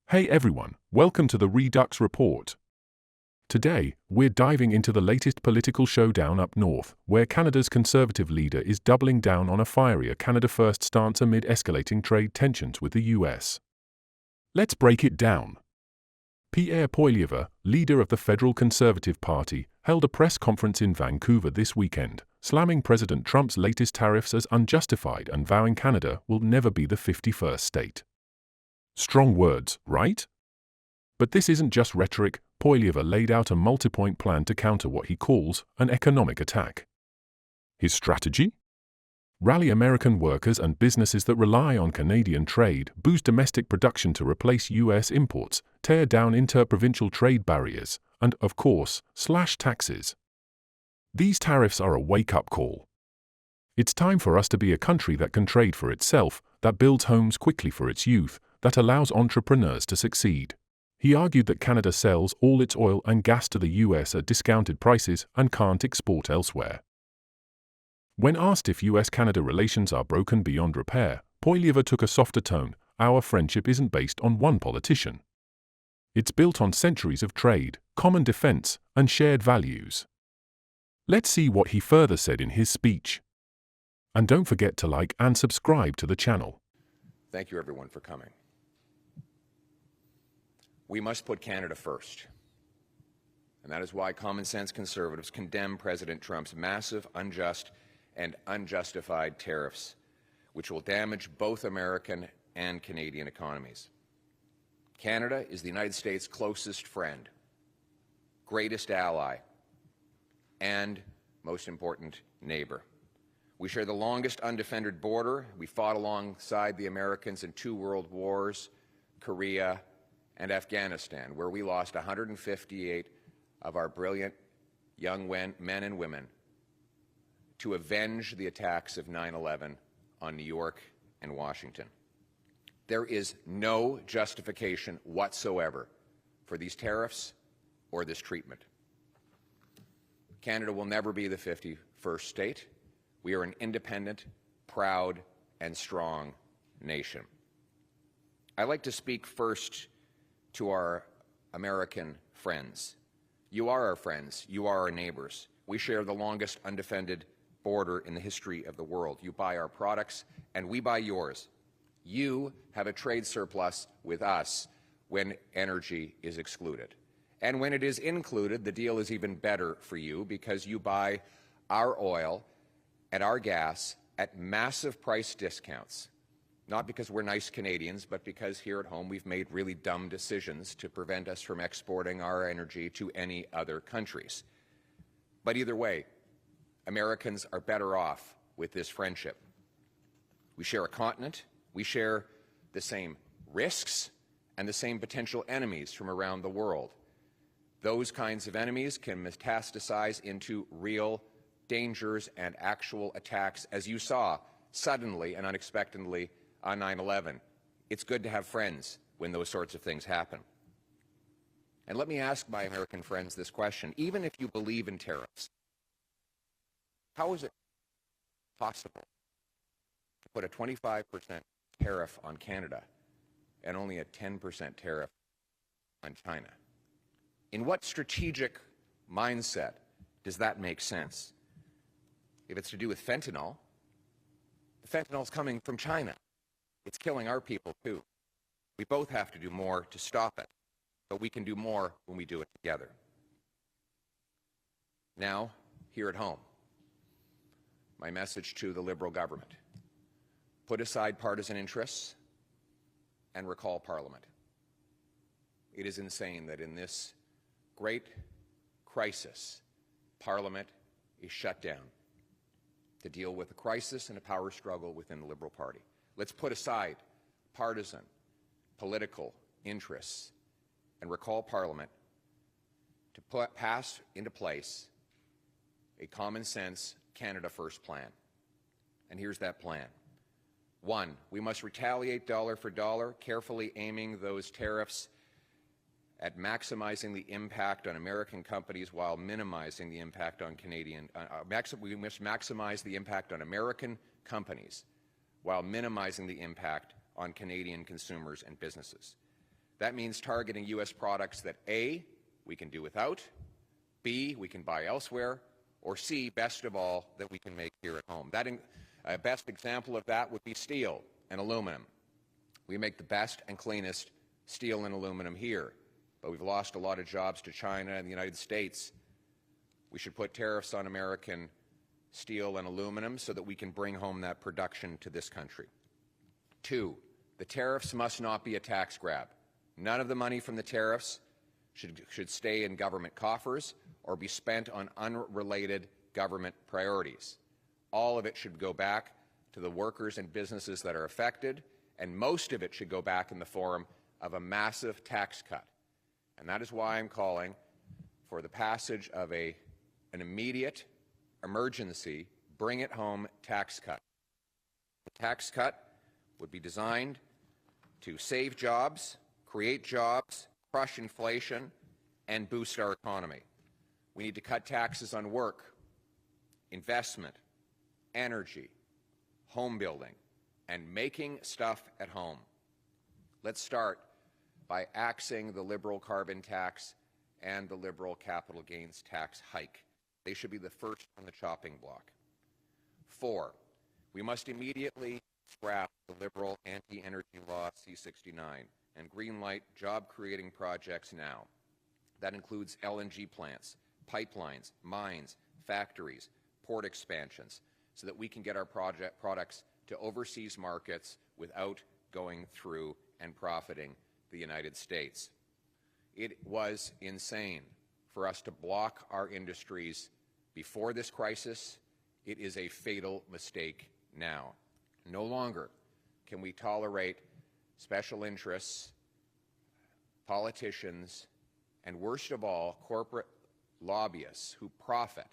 Hey everyone, welcome to the Redux Report. Today, we're diving into the latest political showdown up north, where Canada's Conservative leader is doubling down on a fierier Canada First stance amid escalating trade tensions with the U.S. Let's break it down. Pierre Poilievre, leader of the federal Conservative Party, held a press conference in Vancouver this weekend, slamming President Trump's latest tariffs as unjustified and vowing Canada will never be the 51st state. Strong words, right? But this isn't just rhetoric. Poilievre laid out a multi-point plan to counter what he calls an economic attack. His strategy? Rally American workers and businesses that rely on Canadian trade, boost domestic production to replace U.S. imports, tear down inter-provincial trade barriers, and, of course, slash taxes. These tariffs are a wake-up call. It's time for us to be a country that can trade for itself, that builds homes quickly for its youth, that allows entrepreneurs to succeed. He argued that Canada sells all its oil and gas to the U.S. at discounted prices and can't export elsewhere. When asked if U.S. Canada relations are broken beyond repair, Poilievre took a softer tone. Our friendship isn't based on one politician. It's built on centuries of trade, common defense, and shared values. Let's see what he further said in his speech. And don't forget to like and subscribe to the channel. Thank you, everyone, for coming. We must put Canada first. And that is why common sense conservatives condemn President Trump's massive, unjust, and unjustified tariffs, which will damage both American and Canadian economies. Canada is the United States' closest friend, greatest ally, and, most important, neighbor. We share the longest undefended border. We fought alongside the Americans in 2 world wars, Korea, and Afghanistan, where we lost 158 of our brilliant young men and women to avenge the attacks of 9/11 on New York and Washington. There is no justification whatsoever for these tariffs or this treatment. Canada will never be the 51st state. We are an independent, proud, and strong nation. I'd like to speak first to our American friends. You are our friends. You are our neighbors. We share the longest undefended border in the history of the world. You buy our products, and we buy yours. You have a trade surplus with us when energy is excluded. And when it is included, the deal is even better for you because you buy our oil and our gas at massive price discounts. Not because we're nice Canadians, but because here at home we've made really dumb decisions to prevent us from exporting our energy to any other countries. But either way, Americans are better off with this friendship. We share a continent, we share the same risks and the same potential enemies from around the world. Those kinds of enemies can metastasize into real dangers and actual attacks, as you saw suddenly and unexpectedly on 9/11. It's good to have friends when those sorts of things happen. And let me ask my American friends this question. Even if you believe in tariffs, how is it possible to put a 25% tariff on Canada and only a 10% tariff on China? In what strategic mindset does that make sense? If it's to do with fentanyl, the fentanyl is coming from China. It's killing our people, too. We both have to do more to stop it, but we can do more when we do it together. Now, here at home, my message to the Liberal government: put aside partisan interests and recall Parliament. It is insane that in this great crisis, Parliament is shut down to deal with a crisis and a power struggle within the Liberal Party. Let's put aside partisan, political interests and recall Parliament to pass into place a common-sense Canada First plan. And here's that plan. 1, we must retaliate dollar for dollar, carefully aiming those tariffs at maximizing the impact on American companies while minimizing the impact on Canadian. We must maximize the impact on American companies while minimizing the impact on Canadian consumers and businesses. That means targeting U.S. products that A, we can do without, B, we can buy elsewhere, or C, best of all, that we can make here at home. A best example of that would be steel and aluminum. We make the best and cleanest steel and aluminum here, but we've lost a lot of jobs to China and the United States. We should put tariffs on American steel and aluminum so that we can bring home that production to this country. 2, the tariffs must not be a tax grab. None of the money from the tariffs should stay in government coffers or be spent on unrelated government priorities. All of it should go back to the workers and businesses that are affected, and most of it should go back in the form of a massive tax cut. And that is why I'm calling for the passage of an immediate emergency bring-it-home tax cut. The tax cut would be designed to save jobs, create jobs, crush inflation, and boost our economy. We need to cut taxes on work, investment, energy, home building, and making stuff at home. Let's start by axing the Liberal carbon tax and the Liberal capital gains tax hike. They should be the first on the chopping block. 4, we must immediately scrap the Liberal anti-energy law C-69 and greenlight job-creating projects now. That includes LNG plants, pipelines, mines, factories, port expansions, so that we can get our products to overseas markets without going through and profiting the United States. It was insane for us to block our industries before this crisis. It is a fatal mistake now. No longer can we tolerate special interests, politicians, and worst of all, corporate lobbyists who profit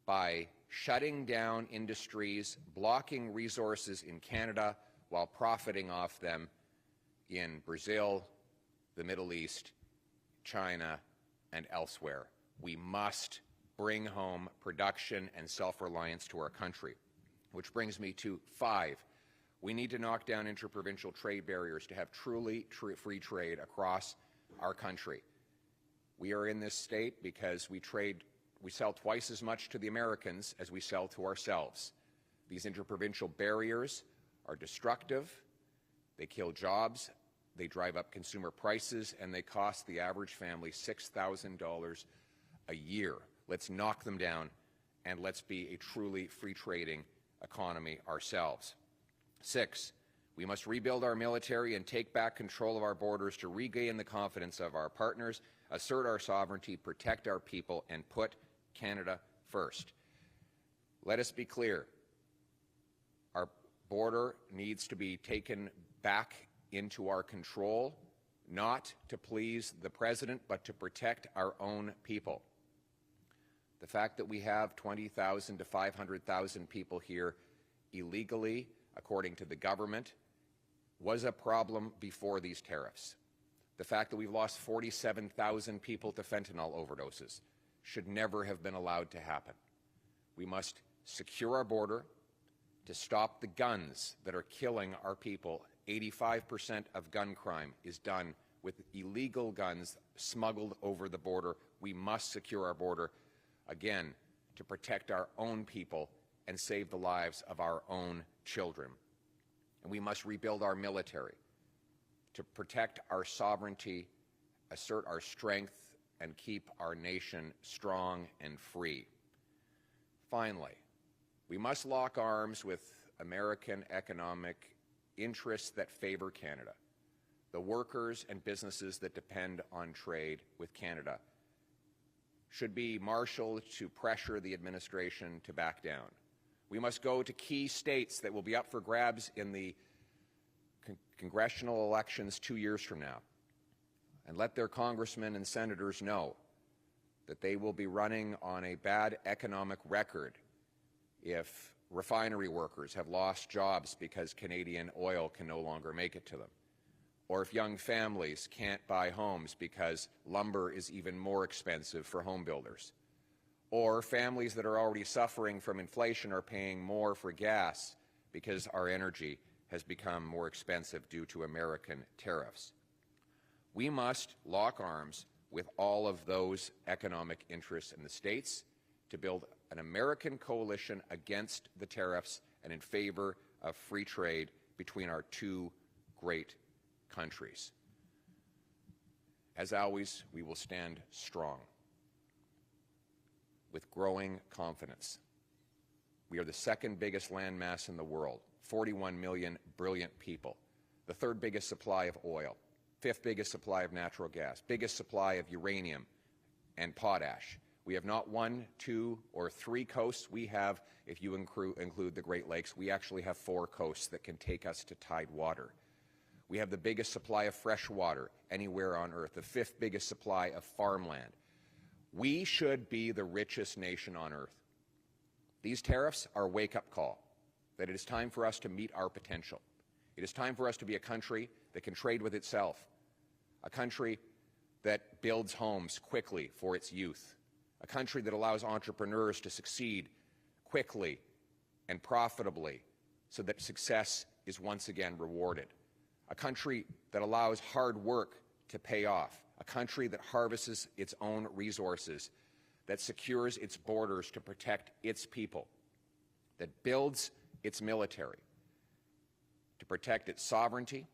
by shutting down industries, blocking resources in Canada while profiting off them in Brazil, the Middle East, China, and elsewhere. We must bring home production and self-reliance to our country. Which brings me to 5. We need to knock down inter-provincial trade barriers to have truly free trade across our country. We are in this state because we sell twice as much to the Americans as we sell to ourselves. These inter-provincial barriers are destructive, they kill jobs, they drive up consumer prices, and they cost the average family $6,000 a year. Let's knock them down, and let's be a truly free trading economy ourselves. 6, we must rebuild our military and take back control of our borders to regain the confidence of our partners, assert our sovereignty, protect our people, and put Canada first. Let us be clear. Our border needs to be taken back into our control, not to please the President, but to protect our own people. The fact that we have 20,000 to 500,000 people here illegally, according to the government, was a problem before these tariffs. The fact that we've lost 47,000 people to fentanyl overdoses should never have been allowed to happen. We must secure our border to stop the guns that are killing our people. 85% of gun crime is done with illegal guns smuggled over the border. We must secure our border, again, to protect our own people and save the lives of our own children. And we must rebuild our military to protect our sovereignty, assert our strength, and keep our nation strong and free. Finally, we must lock arms with American economic interests that favor Canada, the workers and businesses that depend on trade with Canada should be marshaled to pressure the administration to back down. We must go to key states that will be up for grabs in the congressional elections 2 years from now and let their congressmen and senators know that they will be running on a bad economic record if refinery workers have lost jobs because Canadian oil can no longer make it to them, or if young families can't buy homes because lumber is even more expensive for home builders, or families that are already suffering from inflation are paying more for gas because our energy has become more expensive due to American tariffs. We must lock arms with all of those economic interests in the States to build an American coalition against the tariffs and in favor of free trade between our two great countries. As always, we will stand strong with growing confidence. We are the second biggest landmass in the world, 41 million brilliant people, the third biggest supply of oil, fifth biggest supply of natural gas, biggest supply of uranium and potash. We have not one, two, or three coasts. We have, if you include the Great Lakes, we actually have 4 coasts that can take us to tidewater. We have the biggest supply of fresh water anywhere on Earth, the 5th biggest supply of farmland. We should be the richest nation on Earth. These tariffs are a wake-up call that it is time for us to meet our potential. It is time for us to be a country that can trade with itself, a country that builds homes quickly for its youth, a country that allows entrepreneurs to succeed quickly and profitably so that success is once again rewarded, a country that allows hard work to pay off, a country that harvests its own resources, that secures its borders to protect its people, that builds its military to protect its sovereignty,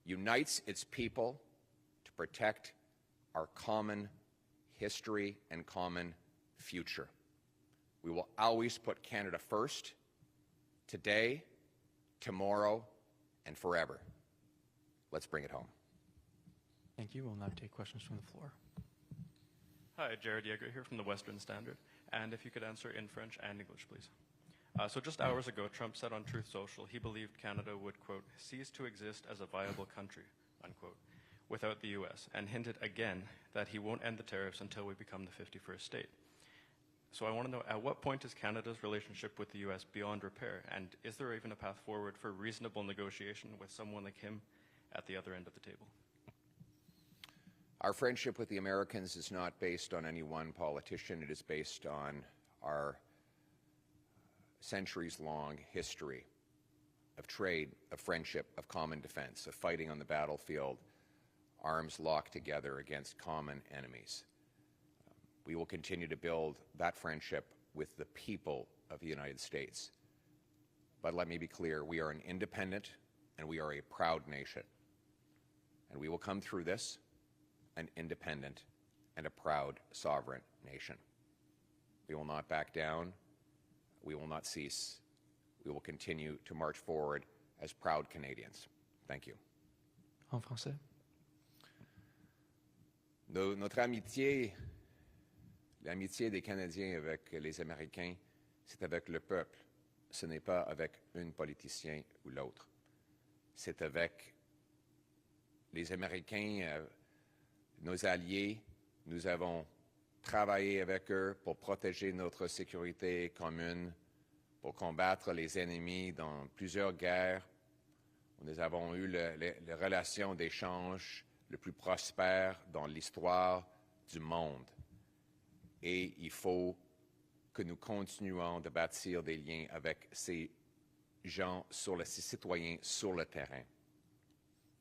unites its people to protect our common history and common future. We will always put Canada first, today, tomorrow, and forever. Let's bring it home. Thank you. We'll now take questions from the floor. Hi, Jared Yeager here from the Western Standard. And if you could answer in French and English, please. So just hours ago, Trump said on Truth Social he believed Canada would, quote, cease to exist as a viable country, unquote, without the U.S., and hinted again that he won't end the tariffs until we become the 51st state. So I want to know, at what point is Canada's relationship with the U.S. beyond repair? And is there even a path forward for reasonable negotiation with someone like him at the other end of the table? Our friendship with the Americans is not based on any one politician. It is based on our centuries-long history of trade, of friendship, of common defense, of fighting on the battlefield, arms locked together against common enemies. We will continue to build that friendship with the people of the United States. But let me be clear, we are an independent and we are a proud nation. And we will come through this an independent and a proud sovereign nation. We will not back down. We will not cease. We will continue to march forward as proud Canadians. Thank you. En français. Notre amitié, l'amitié des Canadiens avec les Américains, c'est avec le peuple. Ce n'est pas avec un politicien ou l'autre. C'est avec les Américains, nos alliés. Nous avons travaillé avec eux pour protéger notre sécurité commune, pour combattre les ennemis dans plusieurs guerres. Nous avons eu les relations d'échange le plus prospères dans l'histoire du monde. Et il faut que nous continuions de bâtir des liens avec ces gens, ces citoyens sur le terrain.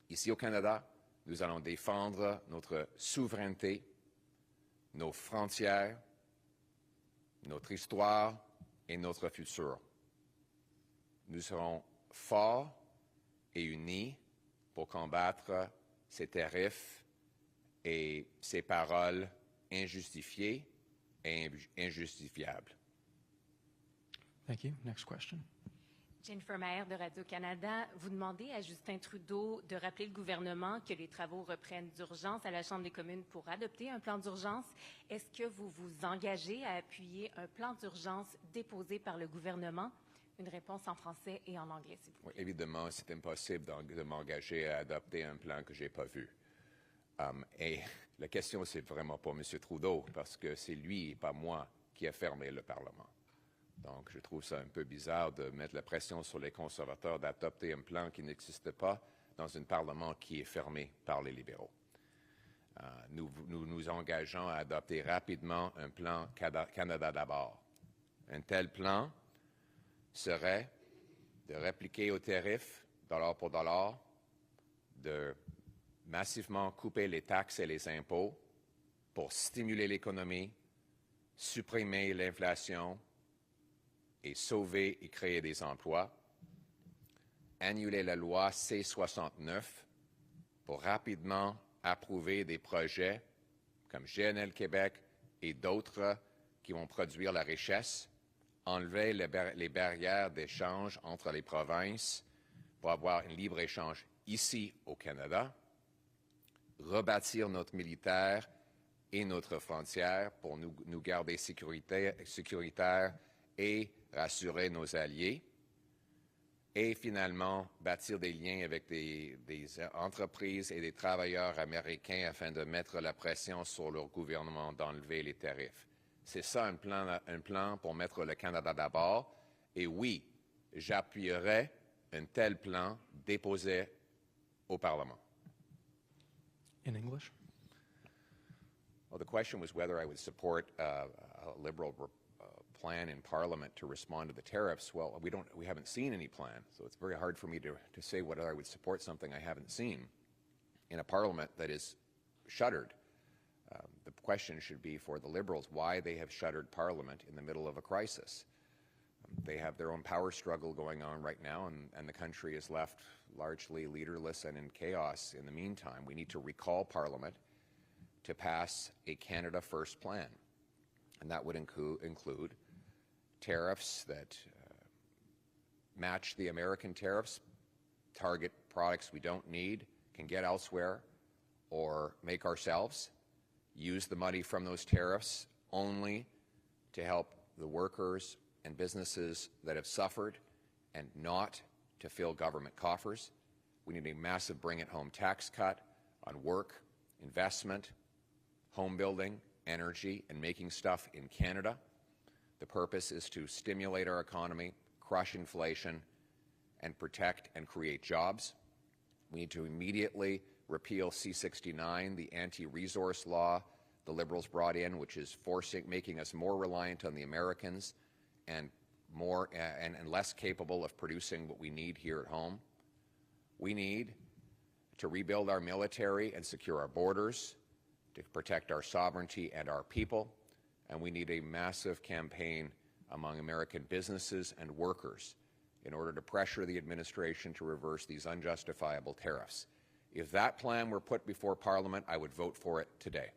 Ici au Canada, nous allons défendre notre souveraineté, nos frontières, notre histoire et notre futur. Nous serons forts et unis pour combattre ces tariffs et ces paroles injustifiées et injustifiables. Thank you. Next question. Jennifer Maher de Radio-Canada, vous demandez à Justin Trudeau de rappeler le gouvernement que les travaux reprennent d'urgence à la Chambre des communes pour adopter un plan d'urgence. Est-ce que vous vous engagez à appuyer un plan d'urgence déposé par le gouvernement? Une réponse en français et en anglais, s'il vous plaît. Oui, évidemment, c'est impossible de m'engager à adopter un plan que je n'ai pas vu. Et la question, c'est vraiment pas M. Trudeau, parce que c'est lui et pas moi qui a fermé le Parlement. Donc, je trouve ça un peu bizarre de mettre la pression sur les conservateurs d'adopter un plan qui n'existe pas dans un Parlement qui est fermé par les libéraux. Nous nous engageons à adopter rapidement un plan Canada d'abord. Un tel plan serait de répliquer aux tarifs, dollar pour dollar, de massivement couper les taxes et les impôts pour stimuler l'économie, supprimer l'inflation et sauver et créer des emplois, annuler la loi C-69 pour rapidement approuver des projets comme GNL Québec et d'autres qui vont produire la richesse, enlever les barrières d'échange entre les provinces pour avoir un libre-échange ici au Canada, rebâtir notre militaire et notre frontière pour nous garder sécuritaires et rassurer nos alliés, et finalement bâtir des liens avec des entreprises et des travailleurs américains afin de mettre la pression sur leur gouvernement d'enlever les tarifs. C'est ça un plan pour mettre le Canada d'abord. Et oui, j'appuierai un tel plan déposé au Parlement. In English? Well, the question was whether I would support a Liberal plan in Parliament to respond to the tariffs. Well, we haven't seen any plan, so it's very hard for me to say whether I would support something I haven't seen in a Parliament that is shuttered. The question should be for the Liberals why they have shuttered Parliament in the middle of a crisis. They have their own power struggle going on right now, and the country is left largely leaderless and in chaos in the meantime. We need to recall Parliament to pass a Canada First plan, and that would include tariffs that match the American tariffs, target products we don't need, can get elsewhere, or make ourselves, use the money from those tariffs only to help the workers and businesses that have suffered and not to fill government coffers. We need a massive bring-it-home tax cut on work, investment, home building, energy, and making stuff in Canada. The purpose is to stimulate our economy, crush inflation, and protect and create jobs. We need to immediately repeal C-69, the anti-resource law the Liberals brought in, which is making us more reliant on the Americans and less capable of producing what we need here at home. We need to rebuild our military and secure our borders, to protect our sovereignty and our people, and we need a massive campaign among American businesses and workers in order to pressure the administration to reverse these unjustifiable tariffs. If that plan were put before Parliament, I would vote for it today.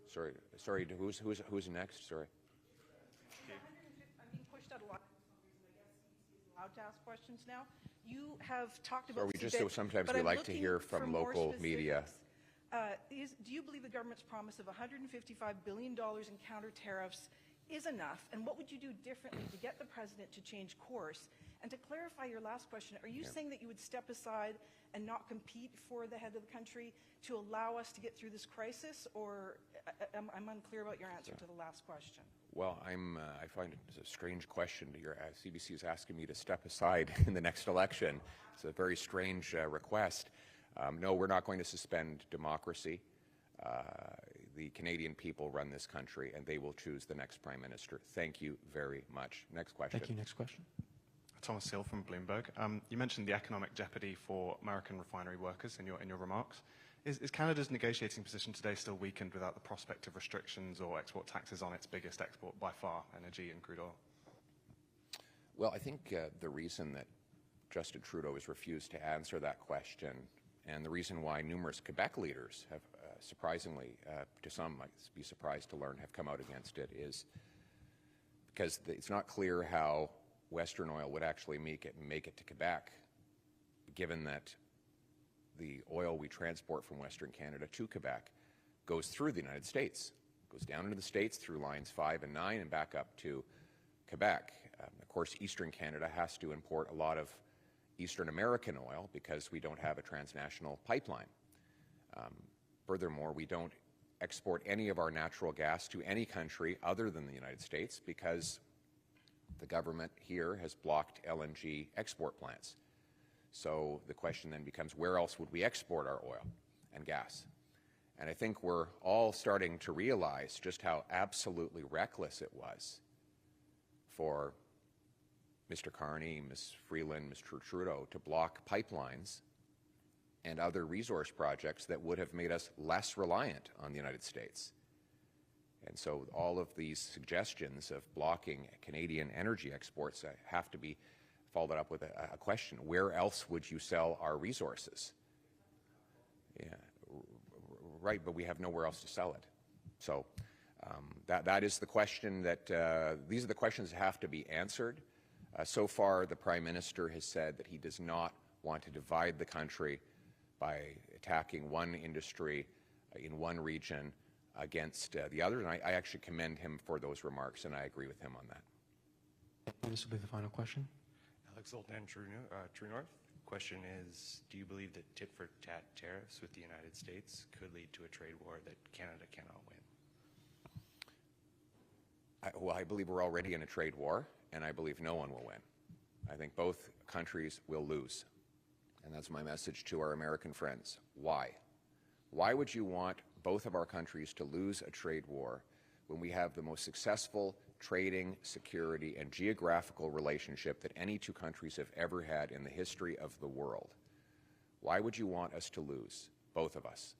Sorry, who's next? Sorry. I'm being pushed out a lot. I guess he's allowed to ask questions now. You have talked about sometimes we like to hear from local media. Do you believe the government's promise of $155 billion in counter tariffs is enough? And what would you do differently to get the president to change course? And to clarify your last question, are you saying that you would step aside and not compete for the head of the country to allow us to get through this crisis? Or I'm unclear about your answer to the last question. Well, I find it a strange question. CBC is asking me to step aside in the next election. It's a very strange request. No, we're not going to suspend democracy. The Canadian people run this country, and they will choose the next Prime Minister. Thank you very much. Next question. Thank you. Next question. Thomas Hill from Bloomberg. You mentioned the economic jeopardy for American refinery workers in your remarks. Is Canada's negotiating position today still weakened without the prospect of restrictions or export taxes on its biggest export by far, energy and crude oil? Well, I think the reason that Justin Trudeau has refused to answer that question, and the reason why numerous Quebec leaders have surprisingly, to some might be surprised to learn, have come out against it, is because it's not clear how Western oil would actually make it to Quebec, given that the oil we transport from Western Canada to Quebec goes through the United States, goes down into the States through lines 5 and 9 and back up to Quebec. Of course, Eastern Canada has to import a lot of Eastern American oil because we don't have a transnational pipeline. Furthermore, we don't export any of our natural gas to any country other than the United States because the government here has blocked LNG export plants. So the question then becomes, where else would we export our oil and gas? And I think we're all starting to realize just how absolutely reckless it was for Mr. Carney, Ms. Freeland, Mr. Trudeau to block pipelines and other resource projects that would have made us less reliant on the United States. And so all of these suggestions of blocking Canadian energy exports have to be followed up with a question. Where else would you sell our resources? Yeah, right, but we have nowhere else to sell it. So that is the question that, these are the questions that have to be answered. So far, the Prime Minister has said that he does not want to divide the country by attacking one industry in one region against the other, and I actually commend him for those remarks, and I agree with him on that. This will be the final question. Alex Zoltan, True North. Question is, do you believe that tit-for-tat tariffs with the United States could lead to a trade war that Canada cannot win? Well, I believe we're already in a trade war, and I believe no one will win. I think both countries will lose. And that's my message to our American friends. Why? Why would you want both of our countries to lose a trade war when we have the most successful trading, security, and geographical relationship that any two countries have ever had in the history of the world? Why would you want us to lose, both of us?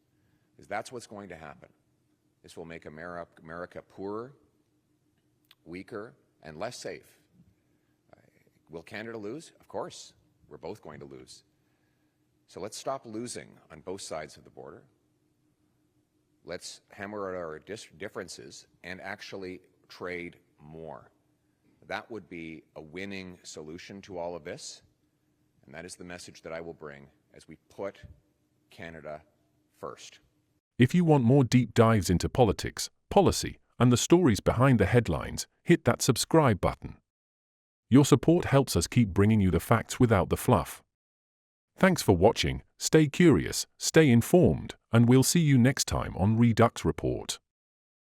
Because that's what's going to happen. This will make America poorer, weaker, and less safe. Will Canada lose? Of course. We're both going to lose. So let's stop losing on both sides of the border. Let's hammer out our differences and actually trade more. That would be a winning solution to all of this, and that is the message that I will bring as we put Canada first. If you want more deep dives into politics, policy, and the stories behind the headlines, hit that subscribe button. Your support helps us keep bringing you the facts without the fluff. Thanks for watching, stay curious, stay informed, and we'll see you next time on Redux Report.